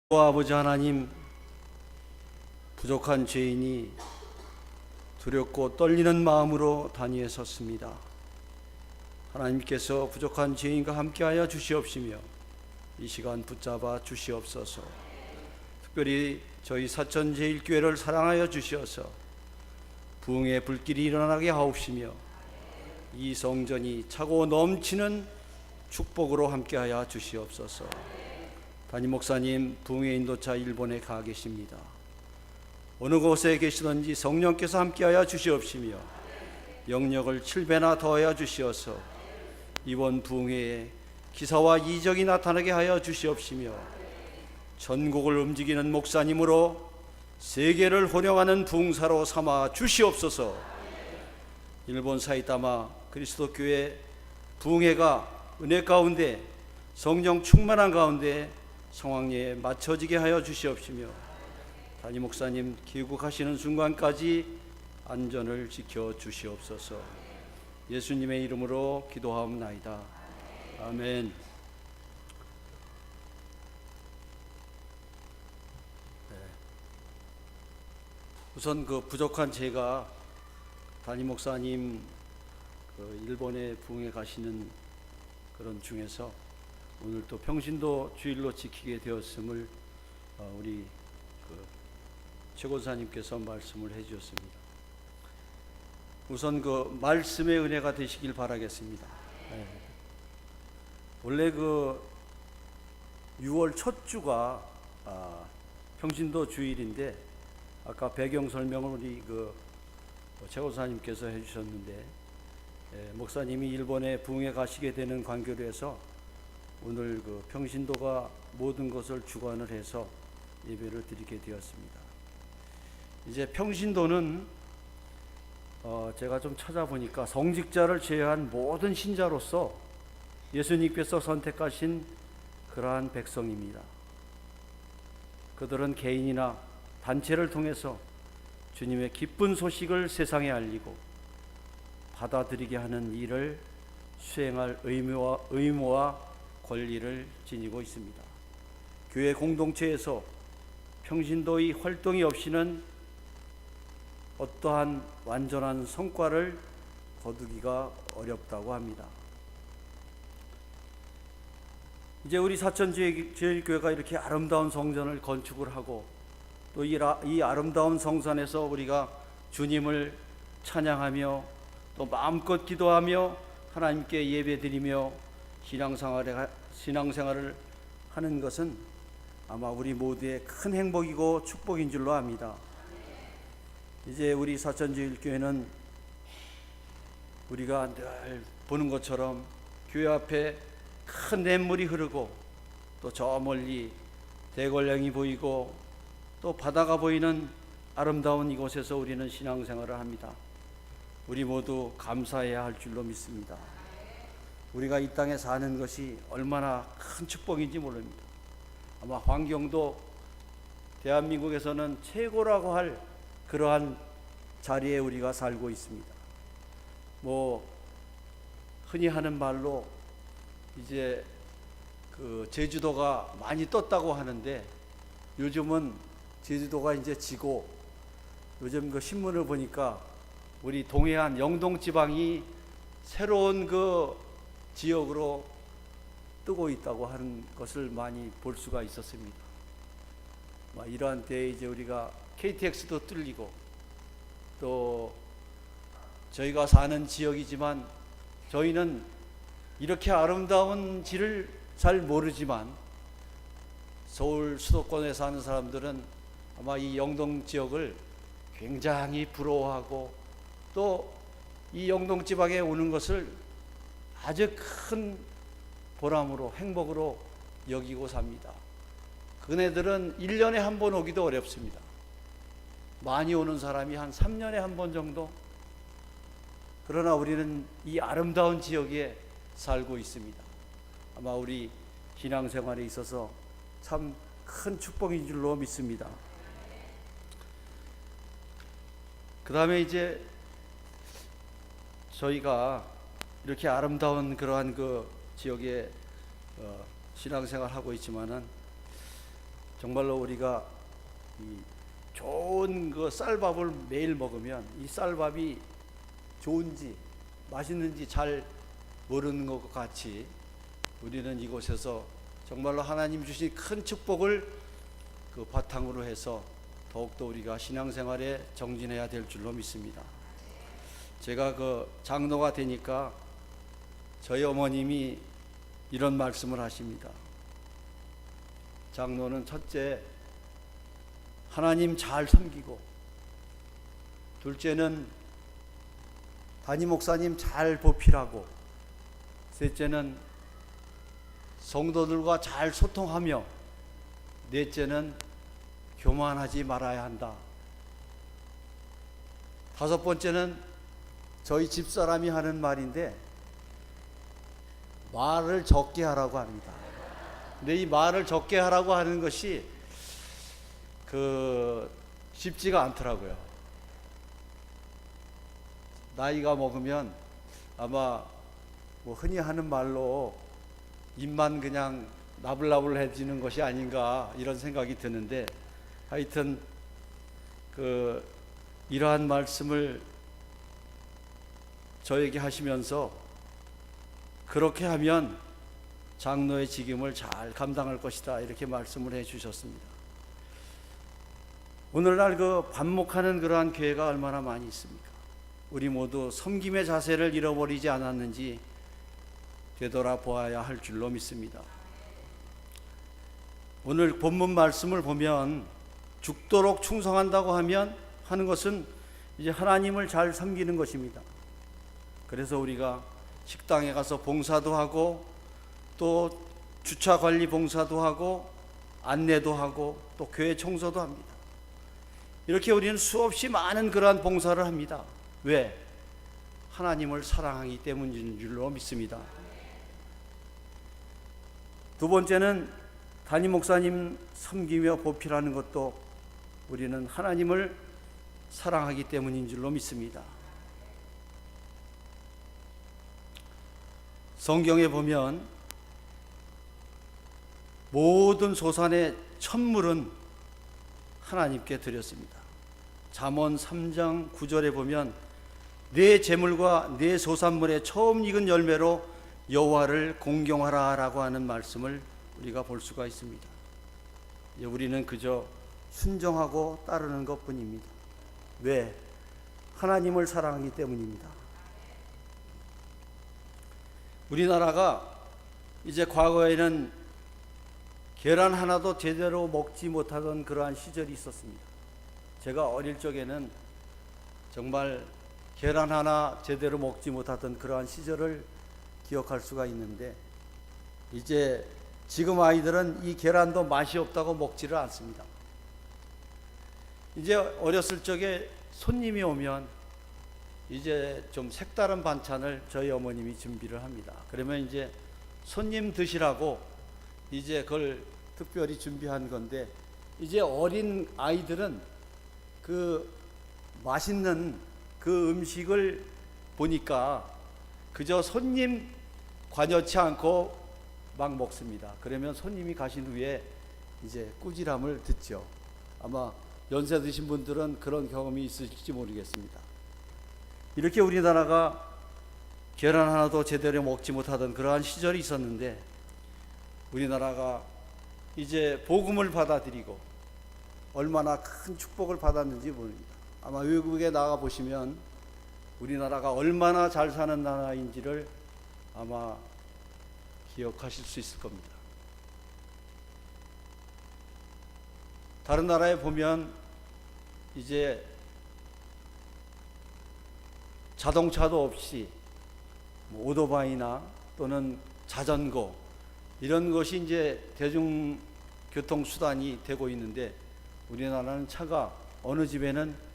아버지 하나님, 부족한 죄인이 두렵고 떨리는 마음으로 단위에 섰습니다. 하나님께서 부족한 죄인과 함께하여 주시옵시며 이 시간 붙잡아 주시옵소서. 특별히 저희 사천제일교회를 사랑하여 주시어서 부흥의 불길이 일어나게 하옵시며 이 성전이 차고 넘치는 축복으로 함께하여 주시옵소서. 담임 목사님 부흥의 인도차 일본에 가 계십니다. 어느 곳에 계시든지 성령께서 함께하여 주시옵시며 영역을 7배나 더하여 주시어서 이번 부흥회에 기사와 이적이 나타나게 하여 주시옵시며 전국을 움직이는 목사님으로 세계를 호령하는 부흥사로 삼아 주시옵소서. 일본 사이타마 그리스도교회 부흥회가 은혜 가운데 성령 충만한 가운데 성황리에 맞춰지게 하여 주시옵시며 담임 목사님 귀국하시는 순간까지 안전을 지켜 주시옵소서. 예수님의 이름으로 기도하옵나이다. 아멘. 우선 그 부족한 제가 담임 목사님 일본에 부흥회 가시는 그런 중에서 오늘 또 평신도 주일로 지키게 되었음을 우리 최고사님께서 말씀을 해주셨습니다. 우선 그 말씀의 은혜가 되시길 바라겠습니다. 원래 그 6월 첫 주가 평신도 주일인데 아까 배경 설명을 우리 그 최고사님께서 해주셨는데 목사님이 일본에 부흥회 가시게 되는 관계로 해서 오늘 그 평신도가 모든 것을 주관을 해서 예배를 드리게 되었습니다. 이제 평신도는 제가 좀 찾아보니까 성직자를 제외한 모든 신자로서 예수님께서 선택하신 그러한 백성입니다. 그들은 개인이나 단체를 통해서 주님의 기쁜 소식을 세상에 알리고 받아들이게 하는 일을 수행할 의무와 권리를 지니고 있습니다. 교회 공동체에서 평신도의 활동이 없이는 어떠한 완전한 성과를 거두기가 어렵다고 합니다. 이제 우리 사천제일교회가 이렇게 아름다운 성전을 건축을 하고 또 이 아름다운 성산에서 우리가 주님을 찬양하며 또 마음껏 기도하며 하나님께 예배드리며 신앙생활을 하는 것은 아마 우리 모두의 큰 행복이고 축복인 줄로 압니다. 이제 우리 사천제일교회는 우리가 늘 보는 것처럼 교회 앞에 큰 냇물이 흐르고 또 저 멀리 대관령이 보이고 또 바다가 보이는 아름다운 이곳에서 우리는 신앙생활을 합니다. 우리 모두 감사해야 할 줄로 믿습니다. 우리가 이 땅에 사는 것이 얼마나 큰 축복인지 모릅니다. 아마 환경도 대한민국에서는 최고라고 할 그러한 자리에 우리가 살고 있습니다. 흔히 하는 말로 이제 그 제주도가 많이 떴다고 하는데 요즘은 제주도가 이제 지고 요즘 그 신문을 보니까 우리 동해안 영동 지방이 새로운 그 지역으로 뜨고 있다고 하는 것을 많이 볼 수가 있었습니다. 이러한 때에 이제 우리가 KTX도 뚫리고 또 저희가 사는 지역이지만 저희는 이렇게 아름다운지를 잘 모르지만 서울 수도권에 사는 사람들은 아마 이 영동 지역을 굉장히 부러워하고 또 이 영동 지방에 오는 것을 아주 큰 보람으로 행복으로 여기고 삽니다. 그네들은 1년에 한 번 오기도 어렵습니다. 많이 오는 사람이 한 3년에 한 번 정도. 그러나 우리는 이 아름다운 지역에 살고 있습니다. 아마 우리 신앙생활에 있어서 참 큰 축복인 줄로 믿습니다. 그 다음에 이제 저희가 이렇게 아름다운 그러한 그 지역에 신앙생활 하고 있지만은 정말로 우리가 이 좋은 그 쌀밥을 매일 먹으면 이 쌀밥이 좋은지 맛있는지 잘 모르는 것 같이 우리는 이곳에서 정말로 하나님 주신 큰 축복을 그 바탕으로 해서 더욱더 우리가 신앙생활에 정진해야 될 줄로 믿습니다. 제가 그 장로가 되니까 저희 어머님이 이런 말씀을 하십니다. 장로는 첫째, 하나님 잘 섬기고, 둘째는 담임 목사님 잘 보필하고, 셋째는 성도들과 잘 소통하며, 넷째는 교만하지 말아야 한다. 다섯 번째는 저희 집사람이 하는 말인데, 말을 적게 하라고 합니다. 근데 이 말을 적게 하라고 하는 것이 쉽지가 않더라고요. 나이가 먹으면 아마 뭐 흔히 하는 말로 입만 그냥 나불나불해지는 것이 아닌가 이런 생각이 드는데, 하여튼 이러한 말씀을 저에게 하시면서 그렇게 하면 장로의 직임을 잘 감당할 것이다 이렇게 말씀을 해 주셨습니다. 오늘날 반목하는 그러한 교회가 얼마나 많이 있습니까? 우리 모두 섬김의 자세를 잃어버리지 않았는지 되돌아보아야 할 줄로 믿습니다. 오늘 본문 말씀을 보면 죽도록 충성한다고 하는 것은 이제 하나님을 잘 섬기는 것입니다. 그래서 우리가 식당에 가서 봉사도 하고, 또 주차 관리 봉사도 하고, 안내도 하고, 또 교회 청소도 합니다. 이렇게 우리는 수없이 많은 그러한 봉사를 합니다. 왜? 하나님을 사랑하기 때문인 줄로 믿습니다. 두 번째는 담임 목사님 섬기며 보필하는 것도 우리는 하나님을 사랑하기 때문인 줄로 믿습니다. 성경에 보면 모든 소산의 첫물은 하나님께 드렸습니다. 잠언 3장 9절에 보면 내 재물과 내 소산물의 처음 익은 열매로 여호와를 공경하라 라고 하는 말씀을 우리가 볼 수가 있습니다. 우리는 그저 순종하고 따르는 것뿐입니다. 왜? 하나님을 사랑하기 때문입니다. 우리나라가 이제 과거에는 계란 하나도 제대로 먹지 못하던 그러한 시절이 있었습니다. 제가 어릴 적에는 정말 계란 하나 제대로 먹지 못하던 그러한 시절을 기억할 수가 있는데, 이제 지금 아이들은 이 계란도 맛이 없다고 먹지를 않습니다. 이제 어렸을 적에 손님이 오면 이제 좀 색다른 반찬을 저희 어머님이 준비를 합니다. 그러면 이제 손님 드시라고 이제 그걸 특별히 준비한 건데, 이제 어린 아이들은 그 맛있는 그 음식을 보니까 그저 손님 관여치 않고 막 먹습니다. 그러면 손님이 가신 후에 이제 꾸지람을 듣죠. 아마 연세 드신 분들은 그런 경험이 있을지 모르겠습니다. 이렇게 우리나라가 계란 하나도 제대로 먹지 못하던 그러한 시절이 있었는데, 우리나라가 이제 복음을 받아들이고 얼마나 큰 축복을 받았는지 모릅니다. 아마 외국에 나가 보시면 우리나라가 얼마나 잘 사는 나라인지를 아마 기억하실 수 있을 겁니다. 다른 나라에 보면 이제 자동차도 없이 오토바이나 또는 자전거 이런 것이 이제 대중교통 수단이 되고 있는데, 우리나라는 차가 어느 집에는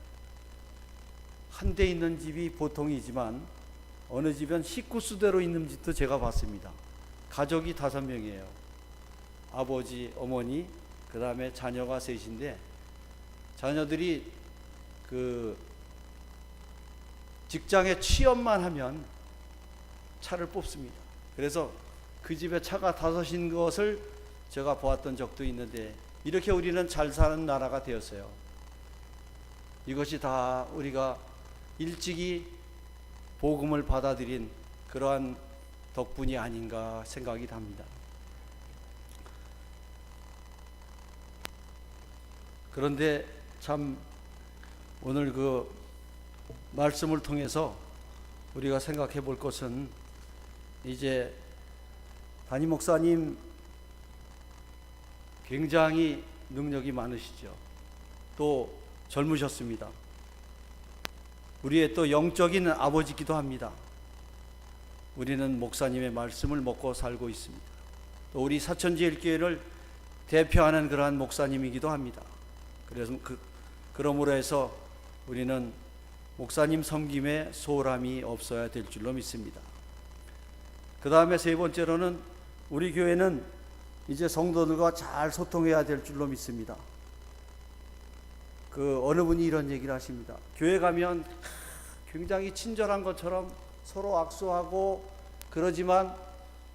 한 대 있는 집이 보통이지만 어느 집은 식구수대로 있는 집도 제가 봤습니다. 가족이 5명이에요. 아버지, 어머니, 그 다음에 자녀가 셋인데, 자녀들이 직장에 취업만 하면 차를 뽑습니다. 그래서 그 집에 차가 5인 것을 제가 보았던 적도 있는데, 이렇게 우리는 잘 사는 나라가 되었어요. 이것이 다 우리가 일찍이 복음을 받아들인 그러한 덕분이 아닌가 생각이 답니다. 그런데 참 오늘 그 말씀을 통해서 우리가 생각해 볼 것은, 이제 담임 목사님 굉장히 능력이 많으시죠. 또 젊으셨습니다. 우리의 또 영적인 아버지이기도 합니다. 우리는 목사님의 말씀을 먹고 살고 있습니다. 또 우리 사천제일교회를 대표하는 그러한 목사님이기도 합니다. 그래서 그러므로 해서 우리는 목사님 섬김에 소홀함이 없어야 될 줄로 믿습니다. 그 다음에 세 번째로는 우리 교회는 이제 성도들과 잘 소통해야 될 줄로 믿습니다. 어느 분이 이런 얘기를 하십니다. 교회 가면 굉장히 친절한 것처럼 서로 악수하고 그러지만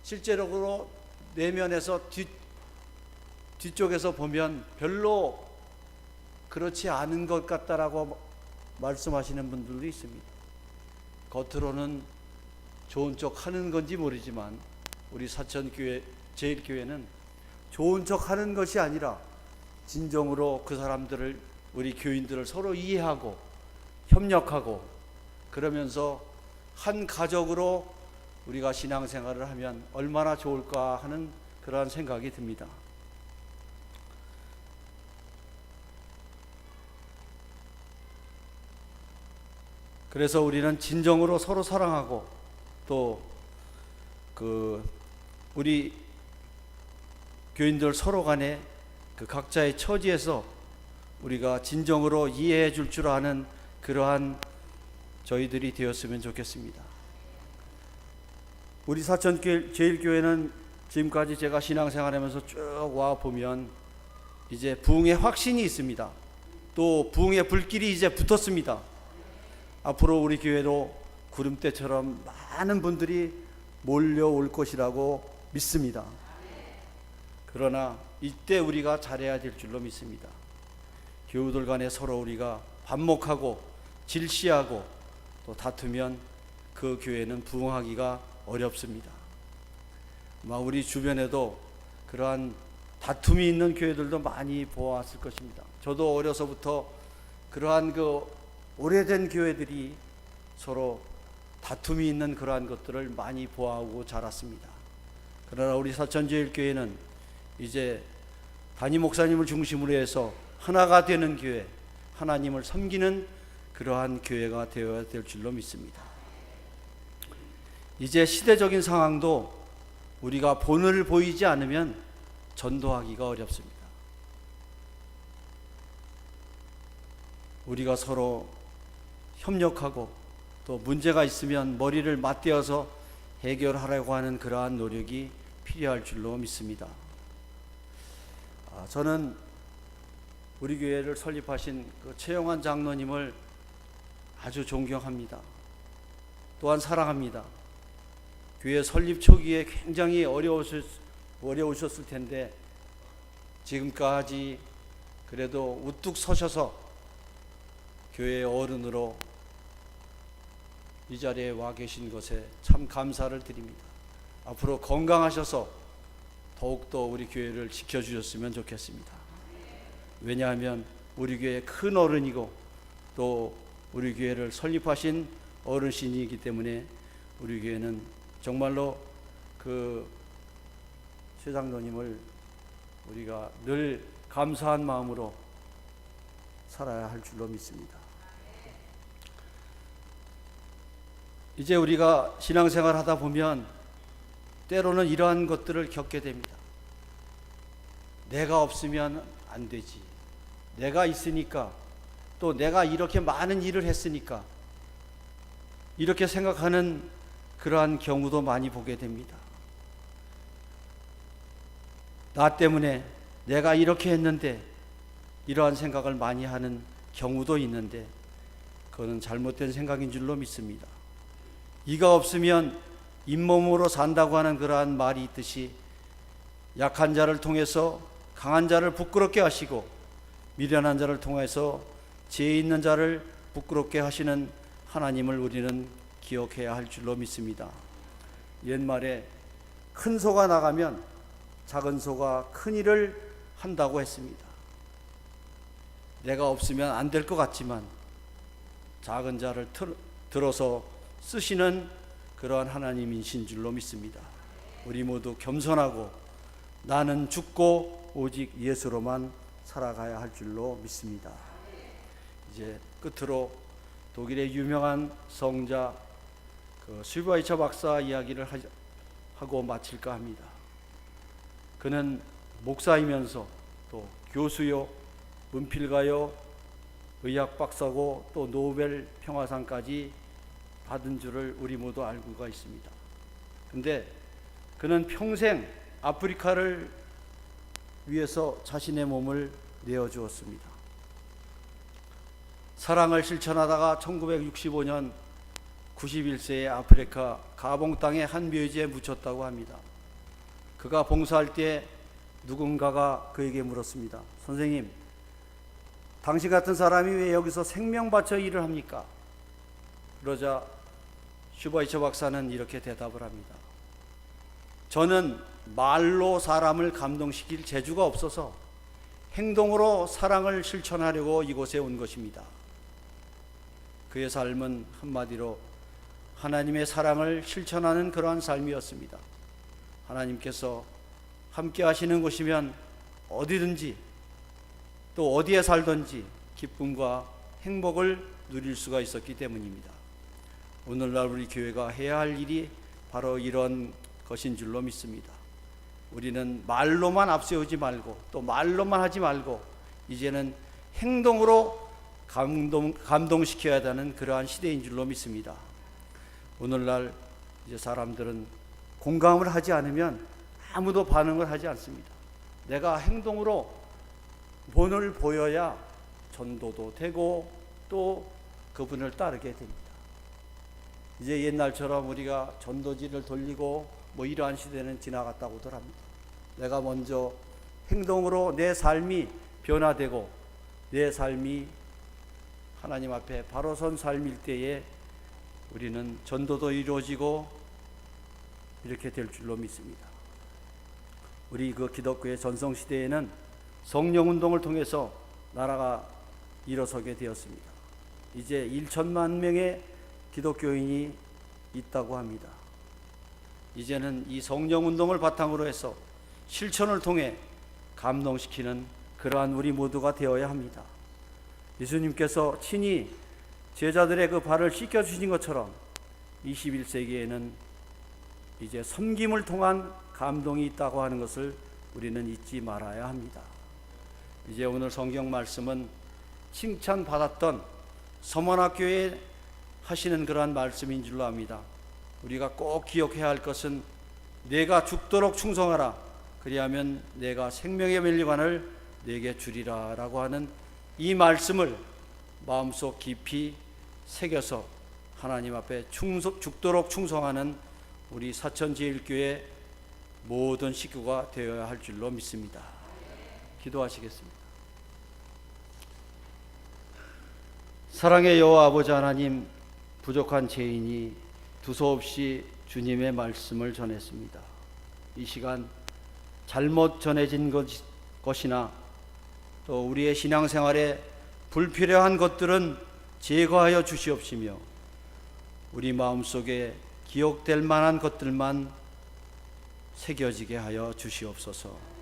실제적으로 내면에서 뒤쪽에서 보면 별로 그렇지 않은 것 같다라고 말씀하시는 분들도 있습니다. 겉으로는 좋은 척 하는 건지 모르지만 우리 사천교회 제일교회는 좋은 척 하는 것이 아니라 진정으로 그 사람들을, 우리 교인들을 서로 이해하고 협력하고 그러면서 한 가족으로 우리가 신앙생활을 하면 얼마나 좋을까 하는 그러한 생각이 듭니다. 그래서 우리는 진정으로 서로 사랑하고 또 우리 교인들 서로 간에 그 각자의 처지에서 우리가 진정으로 이해해 줄 줄 아는 그러한 저희들이 되었으면 좋겠습니다. 우리 사천제일교회는 지금까지 제가 신앙생활하면서 쭉 와 보면 이제 부흥의 확신이 있습니다. 또 부흥의 불길이 이제 붙었습니다. 앞으로 우리 교회로 구름대처럼 많은 분들이 몰려올 것이라고 믿습니다. 그러나 이때 우리가 잘해야 될 줄로 믿습니다. 교우들 간에 서로 우리가 반목하고 질시하고 또 다투면 그 교회는 부흥하기가 어렵습니다. 아마 우리 주변에도 그러한 다툼이 있는 교회들도 많이 보아왔을 것입니다. 저도 어려서부터 그러한 오래된 교회들이 서로 다툼이 있는 그러한 것들을 많이 보아오고 자랐습니다. 그러나 우리 사천제일교회는 이제 담임 목사님을 중심으로 해서 하나가 되는 교회, 하나님을 섬기는 그러한 교회가 되어야 될 줄로 믿습니다. 이제 시대적인 상황도 우리가 본을 보이지 않으면 전도하기가 어렵습니다. 우리가 서로 협력하고 또 문제가 있으면 머리를 맞대어서 해결하려고 하는 그러한 노력이 필요할 줄로 믿습니다. 저는 우리 교회를 설립하신 최영환 장로님을 아주 존경합니다. 또한 사랑합니다. 교회 설립 초기에 굉장히 어려우셨을 텐데 지금까지 그래도 우뚝 서셔서 교회의 어른으로 이 자리에 와 계신 것에 참 감사를 드립니다. 앞으로 건강하셔서 더욱더 우리 교회를 지켜주셨으면 좋겠습니다. 왜냐하면 우리 교회의 큰 어른이고 또 우리 교회를 설립하신 어르신이기 때문에 우리 교회는 정말로 최 장로님을 우리가 늘 감사한 마음으로 살아야 할 줄로 믿습니다. 이제 우리가 신앙생활 하다 보면 때로는 이러한 것들을 겪게 됩니다. 내가 없으면 안 되지. 내가 있으니까, 또 내가 이렇게 많은 일을 했으니까, 이렇게 생각하는 그러한 경우도 많이 보게 됩니다. 나 때문에 내가 이렇게 했는데, 이러한 생각을 많이 하는 경우도 있는데 그거는 잘못된 생각인 줄로 믿습니다. 이가 없으면 잇몸으로 산다고 하는 그러한 말이 있듯이 약한 자를 통해서 강한 자를 부끄럽게 하시고 미련한 자를 통해서 지혜 있는 자를 부끄럽게 하시는 하나님을 우리는 기억해야 할 줄로 믿습니다. 옛말에 큰 소가 나가면 작은 소가 큰 일을 한다고 했습니다. 내가 없으면 안 될 것 같지만 작은 자를 들어서 쓰시는 그러한 하나님이신 줄로 믿습니다. 우리 모두 겸손하고 나는 죽고 오직 예수로만 살아가야 할 줄로 믿습니다. 이제 끝으로 독일의 유명한 성자 슈바이처 박사 이야기를 하고 마칠까 합니다. 그는 목사이면서 또 교수요, 문필가요, 의학 박사고 또 노벨 평화상까지 받은 줄을 우리 모두 알고가 있습니다. 근데 그는 평생 아프리카를 위해서 자신의 몸을 내어주었습니다. 사랑을 실천하다가 1965년 91세의 아프리카 가봉 땅의 한 묘지에 묻혔다고 합니다. 그가 봉사할 때 누군가가 그에게 물었습니다. 선생님, 당신 같은 사람이 왜 여기서 생명 바쳐 일을 합니까? 그러자 슈바이처 박사는 이렇게 대답을 합니다. 저는 말로 사람을 감동시킬 재주가 없어서 행동으로 사랑을 실천하려고 이곳에 온 것입니다. 그의 삶은 한마디로 하나님의 사랑을 실천하는 그러한 삶이었습니다. 하나님께서 함께 하시는 곳이면 어디든지 또 어디에 살든지 기쁨과 행복을 누릴 수가 있었기 때문입니다. 오늘날 우리 교회가 해야 할 일이 바로 이런 것인 줄로 믿습니다. 우리는 말로만 앞세우지 말고 또 말로만 하지 말고 이제는 행동으로 감동시켜야 하는 그러한 시대인 줄로 믿습니다. 오늘날 이제 사람들은 공감을 하지 않으면 아무도 반응을 하지 않습니다. 내가 행동으로 본을 보여야 전도도 되고 또 그분을 따르게 됩니다. 이제 옛날처럼 우리가 전도지를 돌리고 이러한 시대는 지나갔다고들 합니다. 내가 먼저 행동으로 내 삶이 변화되고 내 삶이 하나님 앞에 바로 선 삶일 때에 우리는 전도도 이루어지고 이렇게 될 줄로 믿습니다. 우리 그 기독교의 전성시대에는 성령운동을 통해서 나라가 일어서게 되었습니다. 이제 1천만 명의 기독교인이 있다고 합니다. 이제는 이 성령운동을 바탕으로 해서 실천을 통해 감동시키는 그러한 우리 모두가 되어야 합니다. 예수님께서 친히 제자들의 그 발을 씻겨주신 것처럼 21세기에는 이제 섬김을 통한 감동이 있다고 하는 것을 우리는 잊지 말아야 합니다. 이제 오늘 성경 말씀은 칭찬받았던 서문학교에 하시는 그러한 말씀인 줄로 압니다. 우리가 꼭 기억해야 할 것은 내가 죽도록 충성하라, 그리하면 내가 생명의 멸류관을 내게 주리라 라고 하는 이 말씀을 마음속 깊이 새겨서 하나님 앞에 죽도록 충성하는 우리 사천제일교회 모든 식구가 되어야 할 줄로 믿습니다. 기도하시겠습니다. 사랑의 여호와 아버지 하나님, 부족한 죄인이 두서없이 주님의 말씀을 전했습니다. 이 시간 잘못 전해진 것이나 또 우리의 신앙생활에 불필요한 것들은 제거하여 주시옵시며 우리 마음속에 기억될 만한 것들만 새겨지게 하여 주시옵소서.